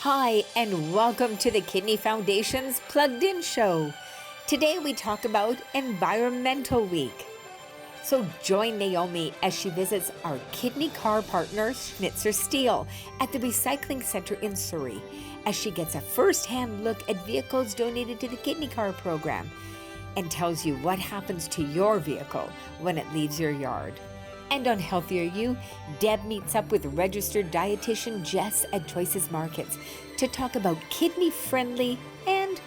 Hi, and welcome to the Kidney Foundation's Plugged In show. Today we talk about Environmental Week. So join Naomi as she visits our kidney car partner, Schnitzer Steel, at the recycling center in Surrey, as she gets a first-hand look at vehicles donated to the kidney car program and tells you what happens to your vehicle when it leaves your yard. And on Healthier You, Deb meets up with registered dietitian Jess at Choices Markets to talk about kidney-friendly and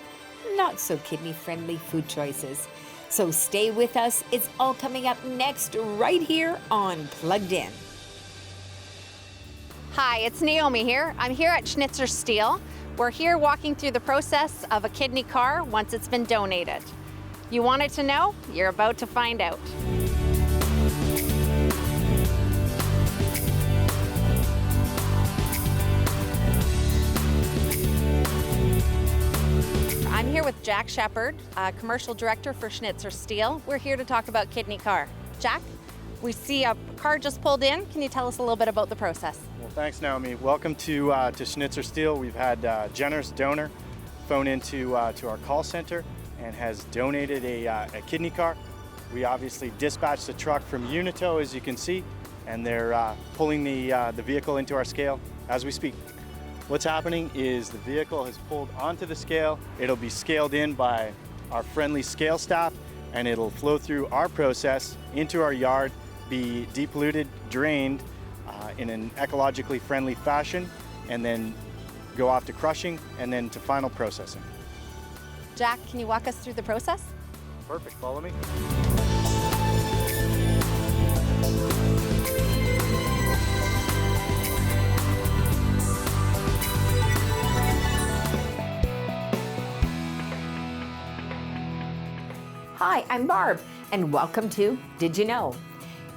not so kidney-friendly food choices. So stay with us. It's all coming up next right here on Plugged In. Hi, it's Naomi here. I'm here at Schnitzer Steel. We're here walking through the process of a kidney car once it's been donated. You wanted to know? You're about to find out. I'm here with Jack Shepard, Commercial Director for Schnitzer Steel. We're here to talk about kidney car. Jack, we see a car just pulled in. Can you tell us a little bit about the process? Well, thanks, Naomi. Welcome to Schnitzer Steel. We've had a generous donor phone into to our call center and has donated a kidney car. We obviously dispatched the truck from Unito, as you can see, and they're pulling the vehicle into our scale as we speak. What's happening is the vehicle has pulled onto the scale. It'll be scaled in by our friendly scale staff, and it'll flow through our process into our yard, be depolluted, drained in an ecologically friendly fashion, and then go off to crushing and then to final processing. Jack, can you walk us through the process? Perfect, follow me. Hi, I'm Barb, and welcome to Did You Know?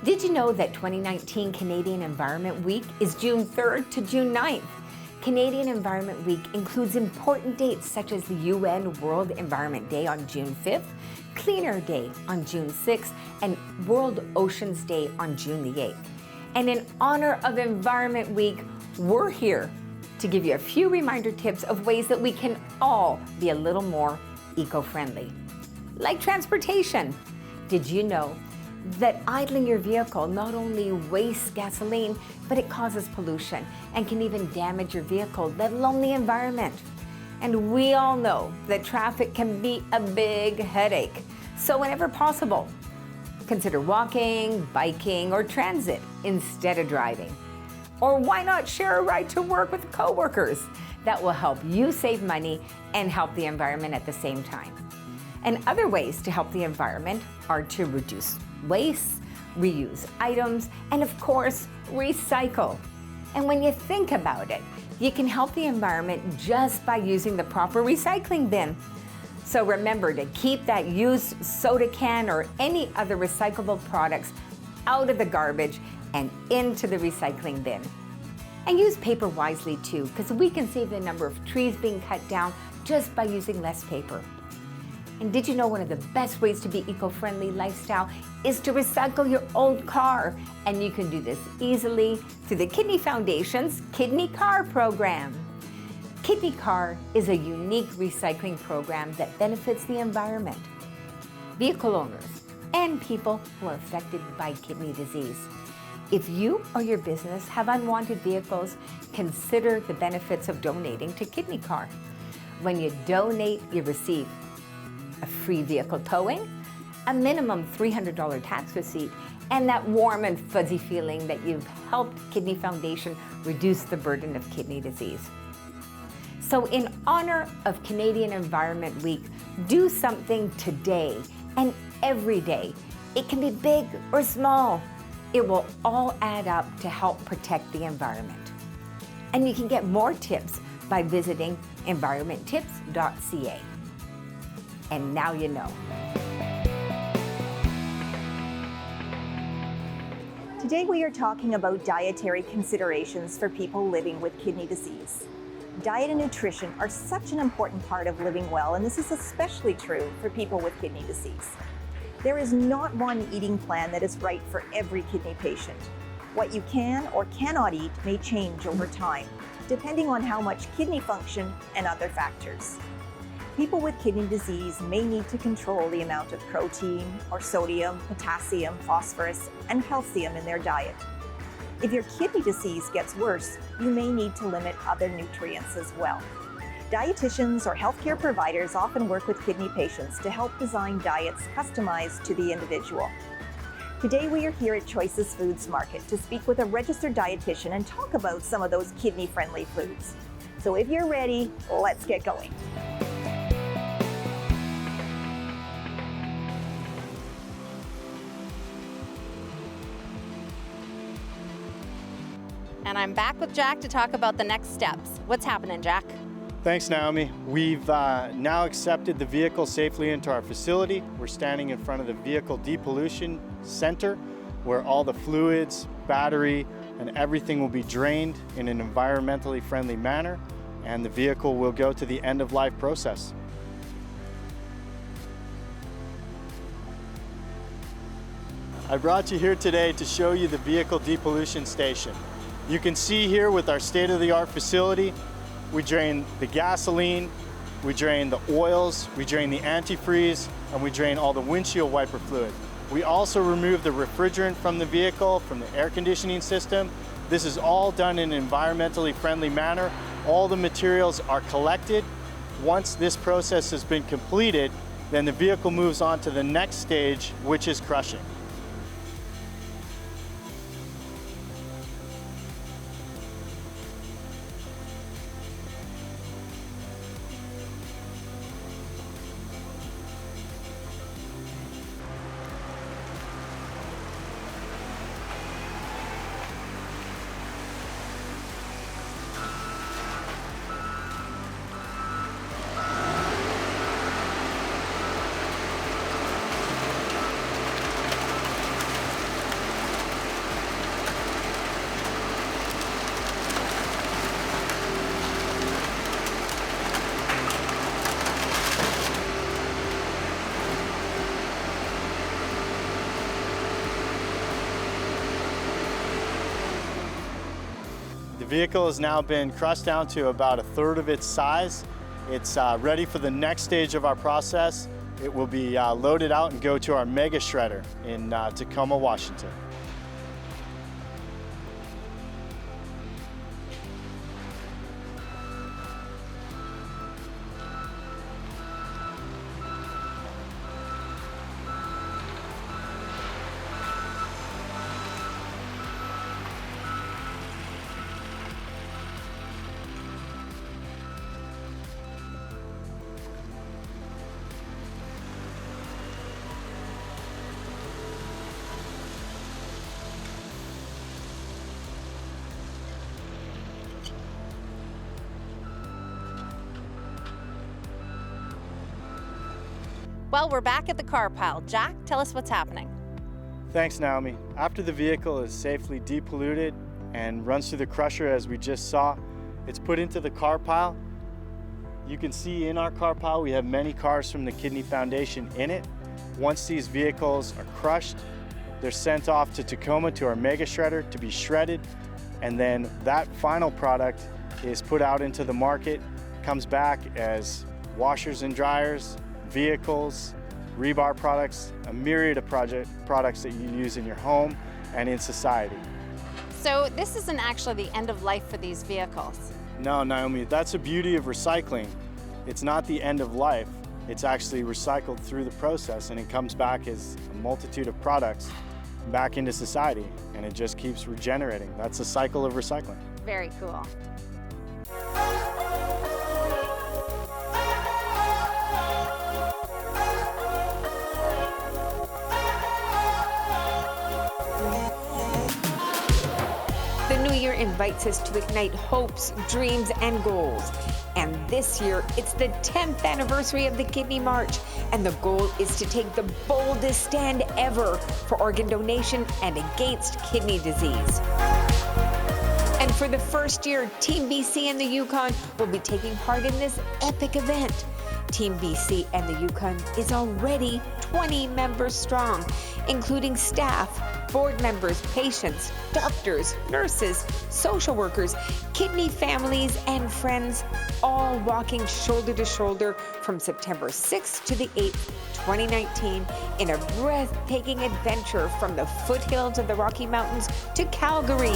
Did you know that 2019 Canadian Environment Week is June 3rd to June 9th? Canadian Environment Week includes important dates such as the UN World Environment Day on June 5th, Cleaner Day on June 6th, and World Oceans Day on June the 8th. And in honor of Environment Week, we're here to give you a few reminder tips of ways that we can all be a little more eco-friendly. Like transportation. Did you know that idling your vehicle not only wastes gasoline, but it causes pollution and can even damage your vehicle, let alone the environment? And we all know that traffic can be a big headache. So whenever possible, consider walking, biking, or transit instead of driving. Or why not share a ride to work with coworkers? That will help you save money and help the environment at the same time. And other ways to help the environment are to reduce waste, reuse items, and of course, recycle. And when you think about it, you can help the environment just by using the proper recycling bin. So remember to keep that used soda can or any other recyclable products out of the garbage and into the recycling bin. And use paper wisely too, because we can save the number of trees being cut down just by using less paper. And did you know one of the best ways to be eco-friendly lifestyle is to recycle your old car? And you can do this easily through the Kidney Foundation's Kidney Car program. Kidney Car is a unique recycling program that benefits the environment, vehicle owners, and people who are affected by kidney disease. If you or your business have unwanted vehicles, consider the benefits of donating to Kidney Car. When you donate, you receive a free vehicle towing, a minimum $300 tax receipt, and that warm and fuzzy feeling that you've helped Kidney Foundation reduce the burden of kidney disease. So in honor of Canadian Environment Week, do something today and every day. It can be big or small. It will all add up to help protect the environment. And you can get more tips by visiting environmenttips.ca. And now you know. Today we are talking about dietary considerations for people living with kidney disease. Diet and nutrition are such an important part of living well, and this is especially true for people with kidney disease. There is not one eating plan that is right for every kidney patient. What you can or cannot eat may change over time, depending on how much kidney function and other factors. People with kidney disease may need to control the amount of protein or sodium, potassium, phosphorus, and calcium in their diet. If your kidney disease gets worse, you may need to limit other nutrients as well. Dietitians or healthcare providers often work with kidney patients to help design diets customized to the individual. Today we are here at Choices Foods Market to speak with a registered dietitian and talk about some of those kidney-friendly foods. So if you're ready, let's get going. And I'm back with Jack to talk about the next steps. What's happening, Jack? Thanks, Naomi. We've now accepted the vehicle safely into our facility. We're standing in front of the Vehicle Depollution Center, where all the fluids, battery, and everything will be drained in an environmentally friendly manner, and the vehicle will go to the end-of-life process. I brought you here today to show you the Vehicle Depollution Station. You can see here with our state-of-the-art facility, we drain the gasoline, we drain the oils, we drain the antifreeze, and we drain all the windshield wiper fluid. We also remove the refrigerant from the vehicle, from the air conditioning system. This is all done in an environmentally friendly manner. All the materials are collected. Once this process has been completed, then the vehicle moves on to the next stage, which is crushing. The vehicle has now been crushed down to about 1/3 of its size. It's ready for the next stage of our process. It will be loaded out and go to our mega shredder in Tacoma, Washington. Well, we're back at the car pile. Jack, tell us what's happening. Thanks, Naomi. After the vehicle is safely depolluted and runs through the crusher as we just saw, it's put into the car pile. You can see in our car pile we have many cars from the Kidney Foundation in it. Once these vehicles are crushed, they're sent off to Tacoma to our mega shredder to be shredded, and then that final product is put out into the market, comes back as washers and dryers, vehicles, rebar products, a myriad of products that you use in your home and in society. So this isn't actually the end of life for these vehicles. No, Naomi, that's the beauty of recycling. It's not the end of life. It's actually recycled through the process, and it comes back as a multitude of products back into society, and it just keeps regenerating. That's the cycle of recycling. Very cool. The new year invites us to ignite hopes, dreams, and goals. And this year, it's the 10th anniversary of the Kidney March, and the goal is to take the boldest stand ever for organ donation and against kidney disease. And for the first year, Team BC and the Yukon will be taking part in this epic event. Team BC and the Yukon is already 20 members strong, including staff, board members, patients, doctors, nurses, social workers, kidney families, and friends, all walking shoulder to shoulder from September 6th to the 8th, 2019, in a breathtaking adventure from the foothills of the Rocky Mountains to Calgary.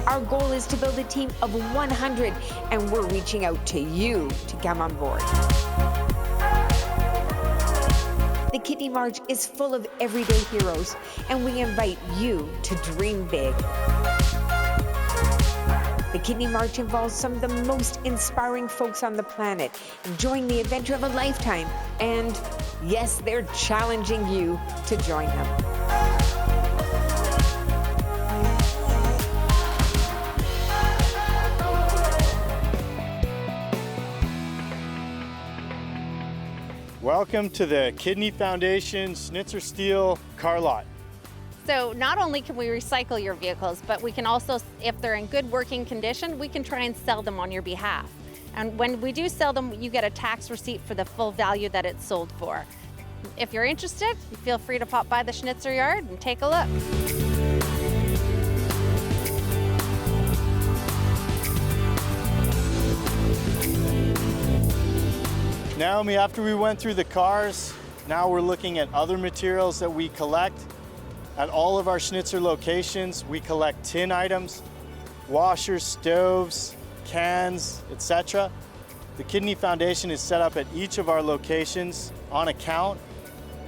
Our goal is to build a team of 100, and we're reaching out to you to come on board. The Kidney March is full of everyday heroes, and we invite you to dream big. The Kidney March involves some of the most inspiring folks on the planet, enjoying the adventure of a lifetime, and yes, they're challenging you to join them. Welcome to the Kidney Foundation Schnitzer Steel Car Lot. So not only can we recycle your vehicles, but we can also, if they're in good working condition, we can try and sell them on your behalf. And when we do sell them, you get a tax receipt for the full value that it's sold for. If you're interested, feel free to pop by the Schnitzer yard and take a look. Naomi, after we went through the cars, now we're looking at other materials that we collect. At all of our Schnitzer locations, we collect tin items, washers, stoves, cans, etc. The Kidney Foundation is set up at each of our locations on account.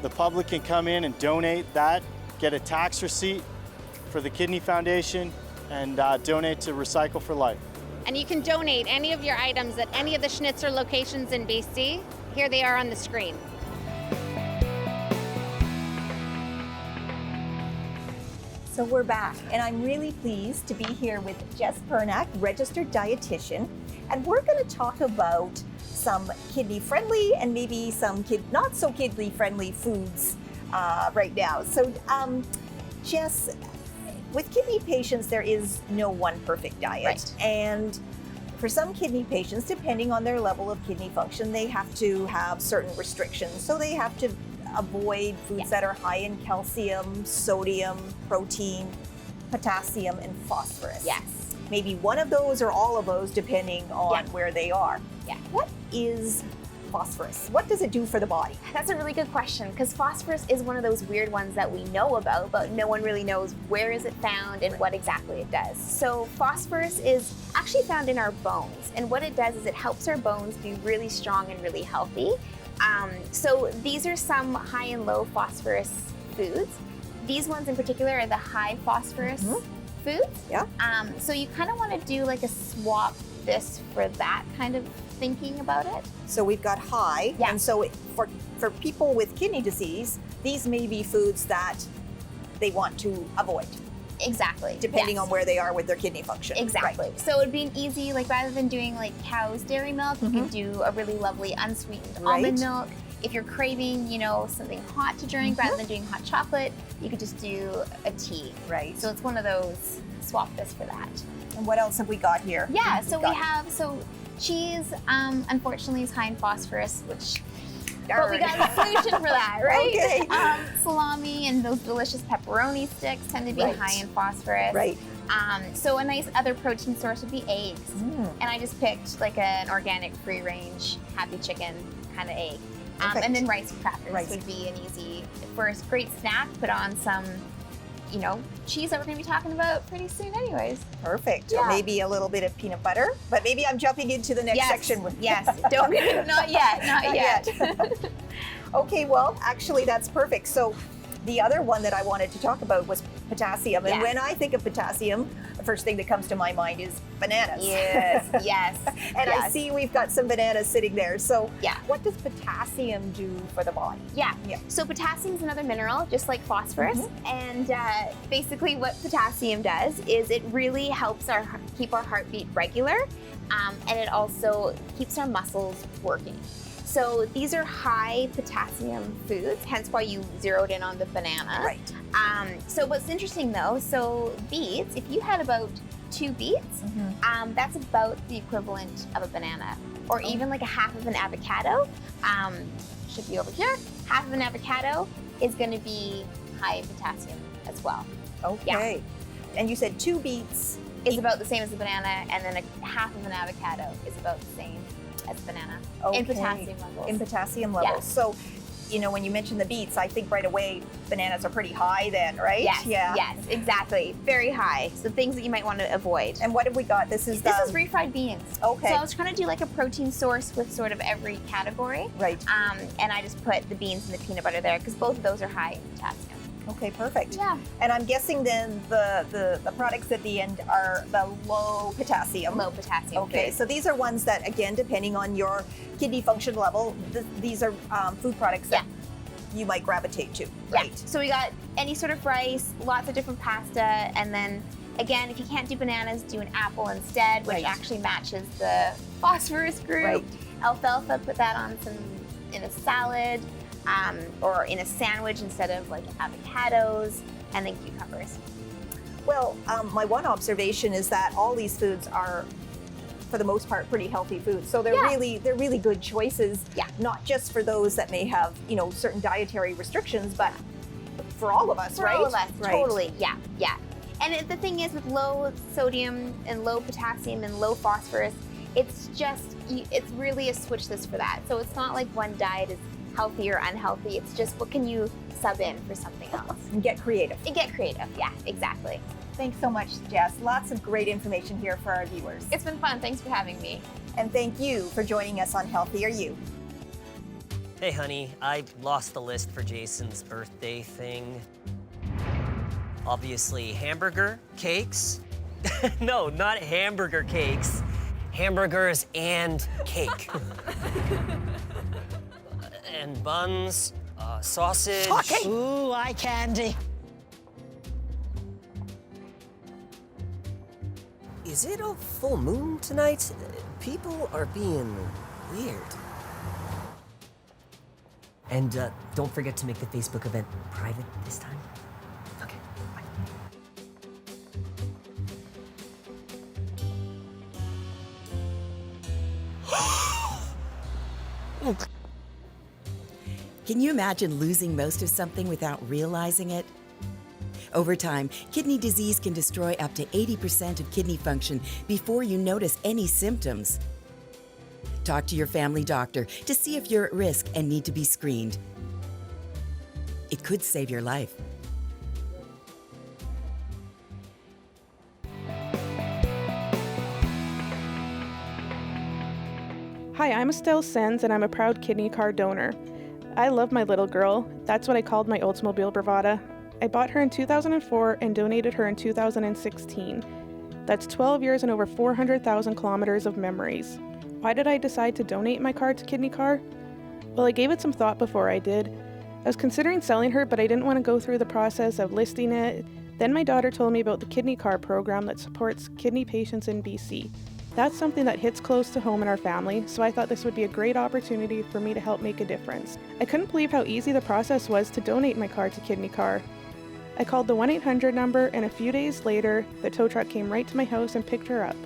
The public can come in and donate that, get a tax receipt for the Kidney Foundation, and donate to Recycle for Life. And you can donate any of your items at any of the Schnitzer locations in BC. Here they are on the screen. So we're back, and I'm really pleased to be here with Jess, registered dietitian, and we're going to talk about some kidney-friendly and maybe some not so kidney-friendly foods right now. So, Jess, with kidney patients, there is no one perfect diet. Right. And for some kidney patients, depending on their level of kidney function, they have to have certain restrictions. So they have to avoid foods that are high in calcium, sodium, protein, potassium, and phosphorus. Yes. Maybe one of those or all of those, depending on where they are. Yeah. What is phosphorus? What does it do for the body? That's a really good question, because phosphorus is one of those weird ones that we know about, but no one really knows where is it found and what exactly it does. So phosphorus is actually found in our bones, and what it does is it helps our bones be really strong and really healthy. So these are some high and low phosphorus foods. These ones in particular are the high phosphorus foods. Yeah. So you kind of want to do like a swap this for that kind of thinking about it. So we've got high, and so for people with kidney disease, these may be foods that they want to avoid. Exactly. Depending on where they are with their kidney function. Exactly. Right. So it'd be an easy, like rather than doing like cow's dairy milk, you could do a really lovely unsweetened almond milk. If you're craving, you know, something hot to drink, rather than doing hot chocolate, you could just do a tea. Right. So it's one of those, swap this for that. And what else have we got here? Yeah, so we have, cheese, unfortunately is high in phosphorus, which, but we got a solution for that, right? Okay. Salami and those delicious pepperoni sticks tend to be high in phosphorus. Right. So a nice other protein source would be eggs. And I just picked like an organic free range, happy chicken kind of egg. And then rice crackers would be an easy, for a great snack, put on some, you know, cheese that we're going to be talking about pretty soon anyways. Perfect. Or maybe a little bit of peanut butter, but maybe I'm jumping into the next section. Yes, don't, not yet. Okay, well, actually that's perfect. So the other one that I wanted to talk about was potassium. And when I think of potassium, the first thing that comes to my mind is bananas. Yes. And I see we've got some bananas sitting there. So what does potassium do for the body? So potassium is another mineral, just like phosphorus. And basically what potassium does is it really helps keep our heartbeat regular. And it also keeps our muscles working. So these are high potassium foods, hence why you zeroed in on the banana. Right. So what's interesting though, so beets, if you had about 2 beets, that's about the equivalent of a banana, or even like a half of an avocado. Should be over here. Half of an avocado is going to be high in potassium as well. Okay. And you said 2 beets. Is about the same as a banana, and then half of an avocado is about the same as banana in potassium levels. In potassium levels. Yes. So, you know, when you mention the beets, I think right away bananas are pretty high then, right? Yes, Yeah. yes, exactly. Very high. So things that you might want to avoid. And what have we got? This is refried beans. Okay. So I was trying to do like a protein source with sort of every category. Right. And I just put the beans and the peanut butter there because both of those are high in potassium. Okay, perfect. Yeah. And I'm guessing then the products at the end are the low potassium. Low potassium. Okay, so these are ones that, again, depending on your kidney function level, these are food products that you might gravitate to, right? Yeah. So we got any sort of rice, lots of different pasta, and then again, if you can't do bananas, do an apple instead, which actually matches the phosphorus group. Right. Alfalfa, put that on in a salad. Or in a sandwich instead of like avocados, and then cucumbers. Well, my one observation is that all these foods are, for the most part, pretty healthy foods. So they're really good choices. Yeah. Not just for those that may have, you know, certain dietary restrictions, but for all of us, For right? all of us, Right. totally. Yeah, yeah. And the thing is, with low sodium and low potassium and low phosphorus, it's really a switch list for that. So it's not like one diet is healthy or unhealthy. It's just what can you sub in for something else. And get creative. And get creative. Yeah, exactly. Thanks so much, Jess. Lots of great information here for our viewers. It's been fun. Thanks for having me. And thank you for joining us on Healthy Are You. Hey, honey, I lost the list for Jason's birthday thing. Obviously, hamburger, cakes. No, not hamburger cakes. Hamburgers and cake. And buns, sausage. Okay. Ooh, eye candy. Is it a full moon tonight? People are being weird. And don't forget to make the Facebook event private this time. Okay, bye. Can you imagine losing most of something without realizing it? Over time, kidney disease can destroy up to 80% of kidney function before you notice any symptoms. Talk to your family doctor to see if you're at risk and need to be screened. It could save your life. Hi, I'm Estelle Sens, and I'm a proud kidney car donor. I love my little girl. That's what I called my Oldsmobile Bravada. I bought her in 2004 and donated her in 2016. That's 12 years and over 400,000 kilometers of memories. Why did I decide to donate my car to Kidney Car? Well, I gave it some thought before I did. I was considering selling her, but I didn't want to go through the process of listing it. Then my daughter told me about the Kidney Car program that supports kidney patients in BC. That's something that hits close to home in our family, so I thought this would be a great opportunity for me to help make a difference. I couldn't believe how easy the process was to donate my car to Kidney Car. I called the 1-800 number, and a few days later, the tow truck came right to my house and picked her up.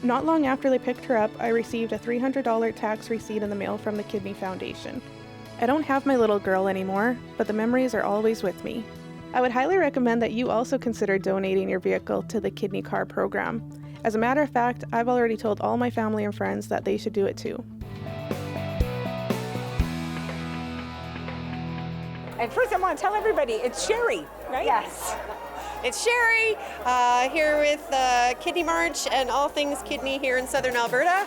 Not long after they picked her up, I received a $300 tax receipt in the mail from the Kidney Foundation. I don't have my little girl anymore, but the memories are always with me. I would highly recommend that you also consider donating your vehicle to the Kidney Car program. As a matter of fact, I've already told all my family and friends that they should do it too. And first I want to tell everybody, it's Sherri, right? Yes. It's Sherri here with Kidney March and all things kidney here in southern Alberta,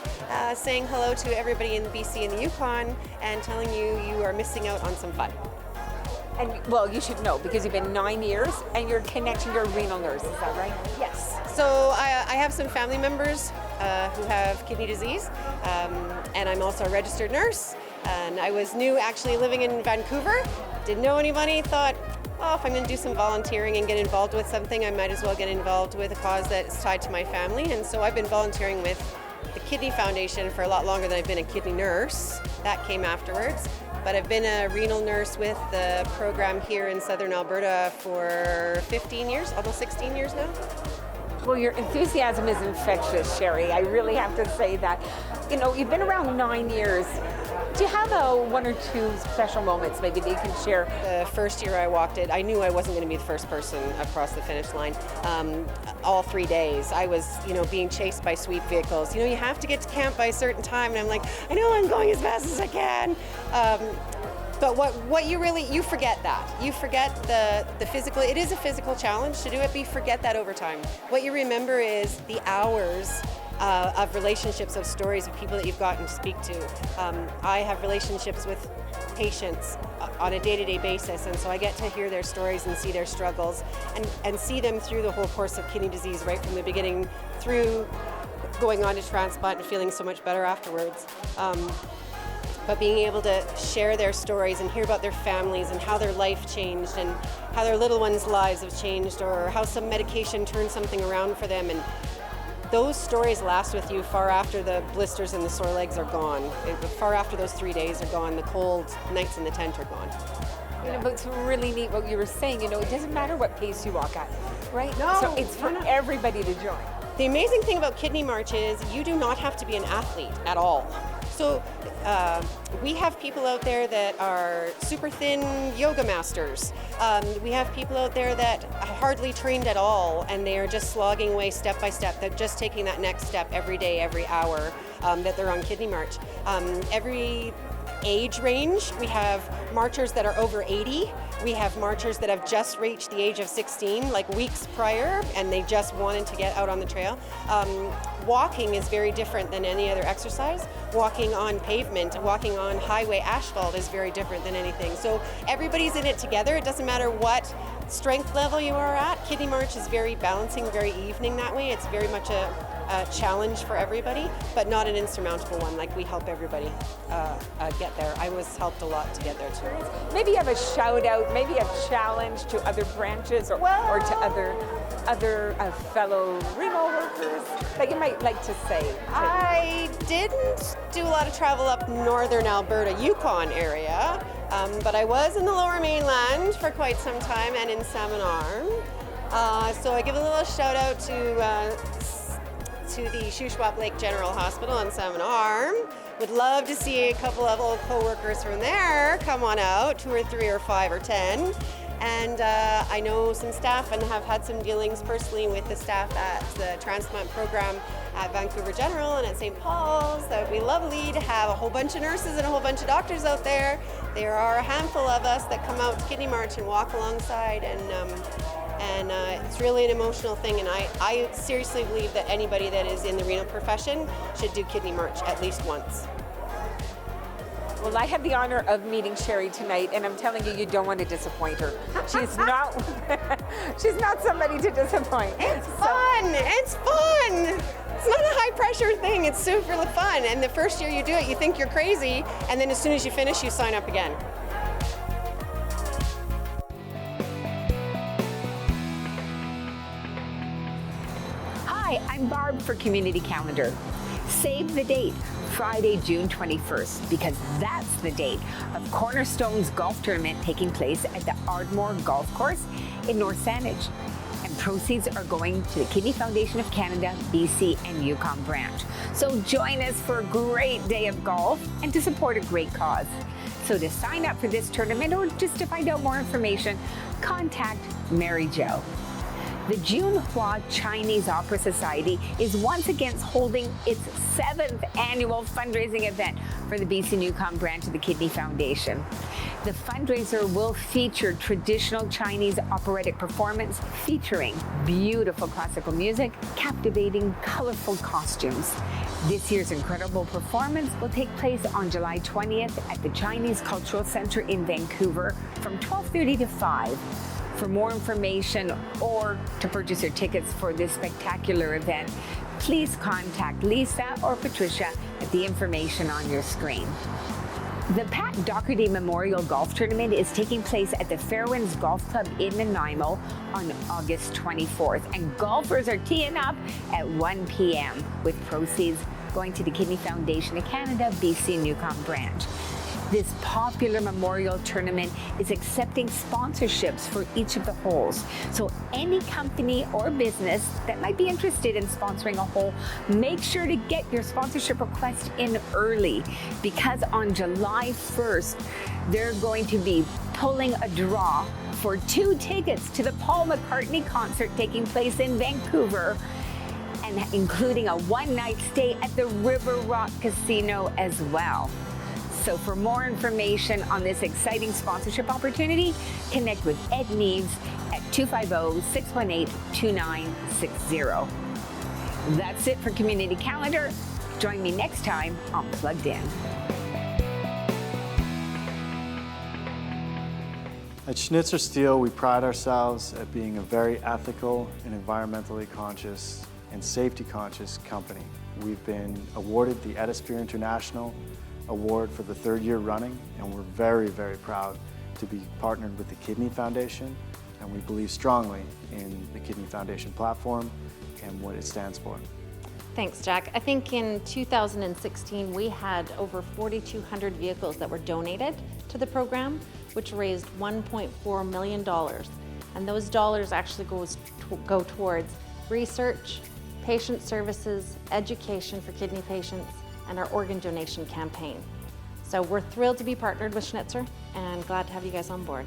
saying hello to everybody in BC and the Yukon and telling you you are missing out on some fun. And well, you should know because you've been 9 years and you're connecting your renal nurse, is that right? Yes. So I have some family members who have kidney disease, and I'm also a registered nurse. And I was new actually living in Vancouver, didn't know anybody, thought, well, if I'm going to do some volunteering and get involved with something, I might as well get involved with a cause that's tied to my family. And so I've been volunteering with the Kidney Foundation for a lot longer than I've been a kidney nurse. That came afterwards. But I've been a renal nurse with the program here in southern Alberta for 15 years, almost 16 years now. Well, your enthusiasm is infectious, Sherri. I really have to say that. You know, you've been around 9 years. Do you have one or two special moments maybe that you can share? The first year I walked it, I knew I wasn't going to be the first person across the finish line. All 3 days, I was, being chased by sweep vehicles. You have to get to camp by a certain time, and I'm like, I know I'm going as fast as I can. But what you forget that. You forget the physical, it is a physical challenge to do it, but you forget that over time. What you remember is the hours of relationships, of stories of people that you've gotten to speak to. I have relationships with patients on a day-to-day basis, and so I get to hear their stories and see their struggles and see them through the whole course of kidney disease, right from the beginning through going on to transplant and feeling so much better afterwards. But being able to share their stories and hear about their families and how their life changed and how their little ones' lives have changed, or how some medication turned something around for them, and those stories last with you far after the blisters and the sore legs are gone. Far after those 3 days are gone, the cold nights in the tent are gone. But it's really neat what you were saying. It doesn't matter what pace you walk at, right? No, so it's for everybody to join. The amazing thing about Kidney March is you do not have to be an athlete at all. So we have people out there that are super thin yoga masters. We have people out there that are hardly trained at all, and they are just slogging away step by step. They're just taking that next step every day, every hour that they're on Kidney March. Every age range, we have marchers that are over 80. We have marchers that have just reached the age of 16, like weeks prior, and they just wanted to get out on the trail. Walking is very different than any other exercise. Walking on pavement, walking on highway asphalt is very different than anything. So everybody's in it together. It doesn't matter what strength level you are at. Kidney March is very balancing, very evening that way. It's very much a challenge for everybody, but not an insurmountable one. Like, we help everybody get there. I was helped a lot to get there too. Maybe you have a shout out, maybe a challenge to other branches or to other fellow renal workers that you might like to say. I didn't do a lot of travel up northern Alberta, Yukon area, but I was in the lower mainland for quite some time and in Salmon Arm. So I give a little shout out to the Shuswap Lake General Hospital in Salmon Arm. Would love to see a couple of old co-workers from there come on out, 2 or 3 or 5 or 10. And I know some staff and have had some dealings personally with the staff at the transplant program at Vancouver General and at St. Paul's. That would be lovely to have a whole bunch of nurses and a whole bunch of doctors out there. There are a handful of us that come out to Kidney March and walk alongside, and it's really an emotional thing, and I seriously believe that anybody that is in the renal profession should do Kidney March at least once. Well, I had the honor of meeting Sherri tonight, and I'm telling you, you don't want to disappoint her. She's not somebody to disappoint. It's fun. It's fun. It's not a high pressure thing. It's super fun. And the first year you do it, you think you're crazy, and then as soon as you finish, you sign up again. Hi, I'm Barb for Community Calendar. Save the date, Friday, June 21st, because that's the date of Cornerstone's golf tournament taking place at the Ardmore Golf Course in North Saanich. And proceeds are going to the Kidney Foundation of Canada, BC and Yukon branch. So join us for a great day of golf and to support a great cause. So to sign up for this tournament or just to find out more information, contact Mary Jo. The Junhua Chinese Opera Society is once again holding its 7th annual fundraising event for the BC and Yukon branch of the Kidney Foundation. The fundraiser will feature traditional Chinese operatic performance featuring beautiful classical music, captivating, colorful costumes. This year's incredible performance will take place on July 20th at the Chinese Cultural Center in Vancouver from 12:30 to 5. For more information or to purchase your tickets for this spectacular event, please contact Lisa or Patricia at the information on your screen. The Pat Doherty Memorial Golf Tournament is taking place at the Fairwinds Golf Club in Nanaimo on August 24th, and golfers are teeing up at 1 p.m. with proceeds going to the Kidney Foundation of Canada, BC and Yukon branch. This popular memorial tournament is accepting sponsorships for each of the holes. So any company or business that might be interested in sponsoring a hole, make sure to get your sponsorship request in early, because on July 1st, they're going to be pulling a draw for 2 tickets to the Paul McCartney concert taking place in Vancouver, and including a 1-night stay at the River Rock Casino as well. So for more information on this exciting sponsorship opportunity, connect with Ed Neves at 250-618-2960. That's it for Community Calendar. Join me next time on Plugged In. At Schnitzer Steel, we pride ourselves at being a very ethical and environmentally conscious and safety conscious company. We've been awarded the Edisphere International Award for the 3rd year running, and we're very, very proud to be partnered with the Kidney Foundation, and we believe strongly in the Kidney Foundation platform and what it stands for. Thanks, Jack. I think in 2016, we had over 4,200 vehicles that were donated to the program, which raised $1.4 million. And those dollars actually go towards research, patient services, education for kidney patients, and our organ donation campaign. So we're thrilled to be partnered with Schnitzer and glad to have you guys on board.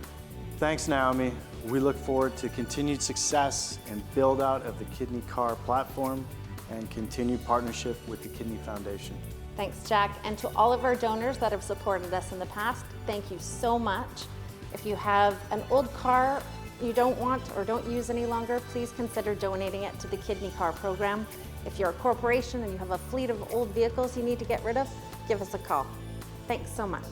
Thanks, Naomi. We look forward to continued success and build out of the Kidney Car platform and continued partnership with the Kidney Foundation. Thanks, Jack. And to all of our donors that have supported us in the past, thank you so much. If you have an old car you don't want or don't use any longer, please consider donating it to the Kidney Car program. If you're a corporation and you have a fleet of old vehicles you need to get rid of, give us a call. Thanks so much.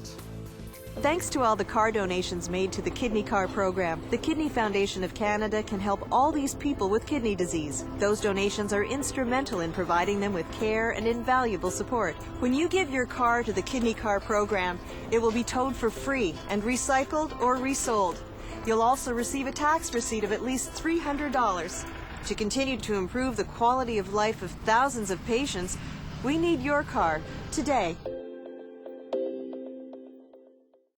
Thanks to all the car donations made to the Kidney Car program, the Kidney Foundation of Canada can help all these people with kidney disease. Those donations are instrumental in providing them with care and invaluable support. When you give your car to the Kidney Car program, it will be towed for free and recycled or resold. You'll also receive a tax receipt of at least $300. To continue to improve the quality of life of thousands of patients, we need your car today.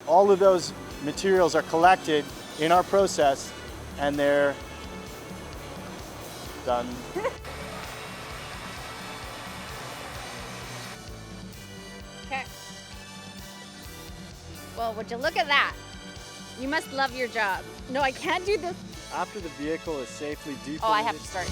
All of those materials are collected in our process and they're done. Okay. Well, would you look at that? You must love your job. No, I can't do this. After the vehicle is safely deflated. Oh, I have to start.